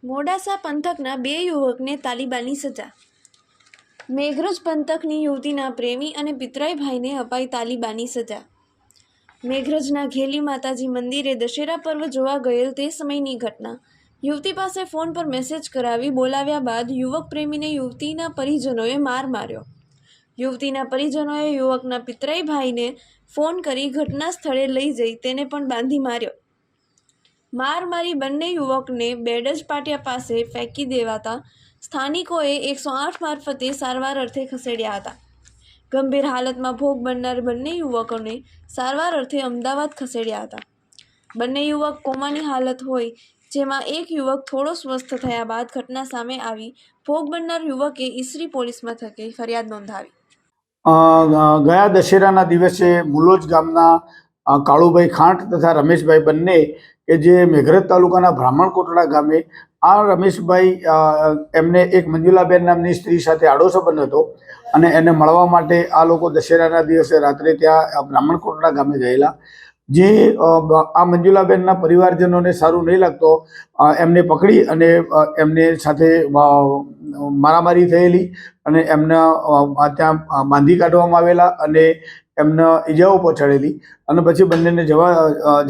મોડાસા પંથકના 2 યુવકને તાલિબાની સજા। મેઘરજ પંથકની યુવતીના પ્રેમી અને પિતરાઈ ભાઈને અપાઈ તાલિબાની સજા। મેઘરજના ઘેલી માતાજી મંદિરે દશેરા પર્વ જોવા ગયેલ તે સમયની ઘટના। યુવતી પાસે ફોન પર મેસેજ કરાવી બોલાવ્યા બાદ યુવક પ્રેમીને યુવતીના પરિજનોએ માર માર્યો। યુવતીના પરિજનોએ યુવકના પિતરાઈ ભાઈને ફોન કરી ઘટના સ્થળે લઈ જઈ તેને પણ બાંધી માર્યો। માર મારી બંને યુવકને બેડજ પાટિયા પાસે ફેંકી દેવાતા સ્થાનિકોએ 108 મારફતે સારવાર અર્થે ખસેડ્યા હતા। ગંભીર હાલતમાં ભોગ બનનાર બંને યુવકોને સારવાર અર્થે અમદાવાદ ખસેડ્યા હતા। બંને યુવક કોમાની હાલત હોય, જેમાં એક યુવક થોડો સ્વસ્થ થયા બાદ ઘટના સામે આવી ભોગ બનનાર યુવકે ઈસરી પોલીસ મથકે ફરિયાદ નોંધાવી। ગયા દશેરાના દિવસે મુલોજ ગામના કાળુભાઈ ખાંટ તથા રમેશભાઈ બંને કે જે મેઘરજ તાલુકાના બ્રાહ્મણકોટડા ગામે આ રમેશભાઈ એમને એક મંજુલાબેન નામની સ્ત્રી સાથે આડો સંબંધ હતો અને એને મળવા માટે આ લોકો દશેરાના દિવસે રાત્રે ત્યાં બ્રાહ્મણકોટડા ગામે ગયેલા। જે આ મંજુલાબેનના પરિવારજનોને સારું નહીં લાગતો એમને પકડી અને એમને સાથે મારામારી થયેલી અને એમના ત્યાં બાંધી કાઢવામાં આવેલા અને એમને ઈજાઓ પહોંચાડેલી અને પછી બંનેને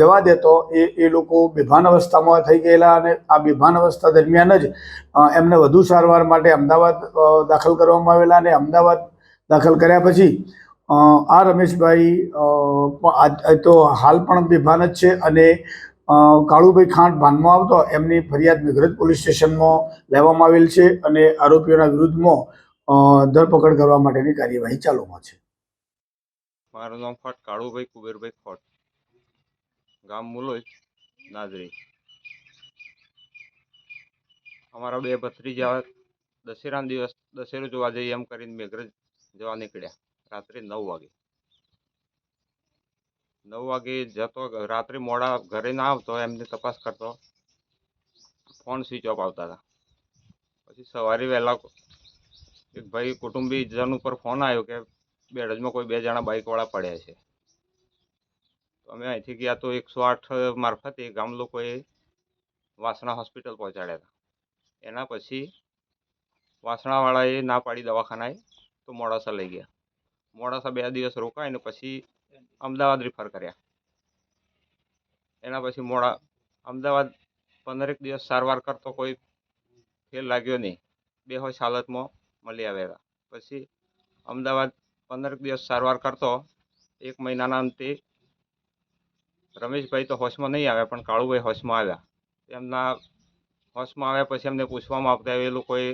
જવા દેતો એ લોકો બેભાન અવસ્થામાં થઈ ગયેલા અને આ બેભાન અવસ્થા દરમિયાન જ એમને વધુ સારવાર માટે અમદાવાદ દાખલ કરવામાં આવેલા અને અમદાવાદ દાખલ કર્યા પછી આ રમેશભાઈ તો હાલ પણ બેભાન જ છે અને કાળુભાઈ ખાંટ ભાનમાં આવતો એમની ફરિયાદ મેઘરજ પોલીસ સ્ટેશનમાં લેવામાં આવેલ છે અને આરોપીઓના વિરુદ્ધમાં ધરપકડ કરવા માટેની કાર્યવાહી ચાલુમાં છે। મારું નામ ફટ કાળુભાઈ કુબેરભાઈ ખોટ, ગામ મુલોજ નાદરી। અમારા 2 ભત્રીજા દશેરાના દિવસ દશેરો જોવા જઈએ એમ કરીને મેઘરજ જવા નીકળ્યા રાત્રે 9 વાગે। 9 વાગે જતો રાત્રે મોડા ઘરે ના આવતો એમને તપાસ કરતો ફોન સ્વિચ ઓફ આવતા હતા। પછી સવારે વહેલા એક ભાઈ કુટુંબીજન ઉપર ફોન આવ્યો કે બેડજમાં કોઈ 2 જણા બાઇકવાળા પડ્યા છે। તો અમે અહીંથી ગયા તો 108 મારફતે ગામ લોકોએ વાસણા હોસ્પિટલ પહોંચાડ્યા હતા। એના પછી વાસણાવાળાએ ના પાડી દવાખાનાએ તો મોડાસા લઈ ગયા। મોડાસા 2 દિવસ રોકાઈને પછી અમદાવાદ રિફર કર્યા। એના પછી અમદાવાદ 15 દિવસ સારવાર કરતો કોઈ ફેર લાગ્યો નહીં, બેહોશ હાલતમાં મળી આવ્યા। પછી અમદાવાદ 15 દિવસ સારવાર કરતો 1 મહિનાના અંતે રમેશભાઈ તો હોશમાં નહીં આવ્યા પણ કાળુભાઈ હોશમાં આવ્યા। એમના હોશમાં આવ્યા પછી એમને પૂછવામાં આવતા એ લોકોએ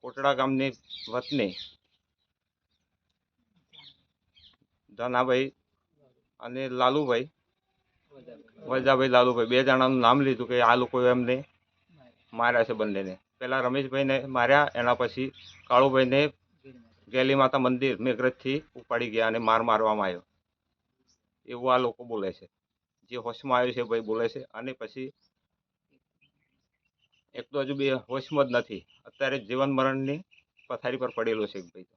કોટડા ગામની વતની ધનાભાઈ અને લાલુભાઈ વજાભાઈ લાલુભાઈ 2 જણાનું નામ લીધું કે આ લોકોએ એમને માર્યા છે બંનેને। પહેલાં રમેશભાઈને માર્યા, એના પછી કાળુભાઈને ગેલી માતા મંદિર મેઘરજથી ઉપાડી ગયા અને મારવામાં આવ્યો એવું આ લોકો બોલે છે। જે હોશમાં આવ્યો છે ભાઈ બોલે છે અને પછી એક તો હજુ 2 હોશમાં જ નથી, અત્યારે જીવન મરણની પથારી પર પડેલો છે ભાઈ। તો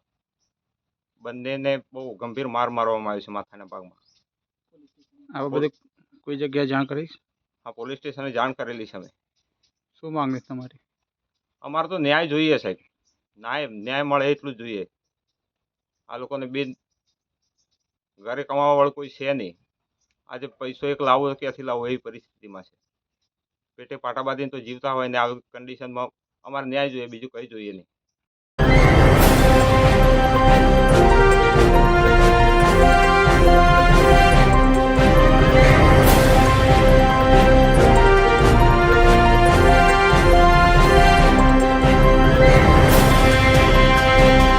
બંનેને બહુ ગંભીર મારવામાં આવ્યો છે માથાના ભાગમાં। આ બધે કોઈ જગ્યાએ જાણ કરીશ? હા, પોલીસ સ્ટેશને જાણ કરેલી છે અમે। શું માંગણી તમારી? અમારે તો ન્યાય જોઈએ સાહેબ, ન્યાય મળે એટલું જ જોઈએ। આ લોકોને ઘરે કમાવાવાળું કોઈ છે નહીં, આજે પૈસો એક લાવો ક્યાંથી લાવો એવી પરિસ્થિતિમાં છે। પેટે પાટા બાંધીને તો જીવતા હોય ને આવી કન્ડિશનમાં અમારે ન્યાય જોઈએ, બીજું કંઈ જોઈએ નહીં।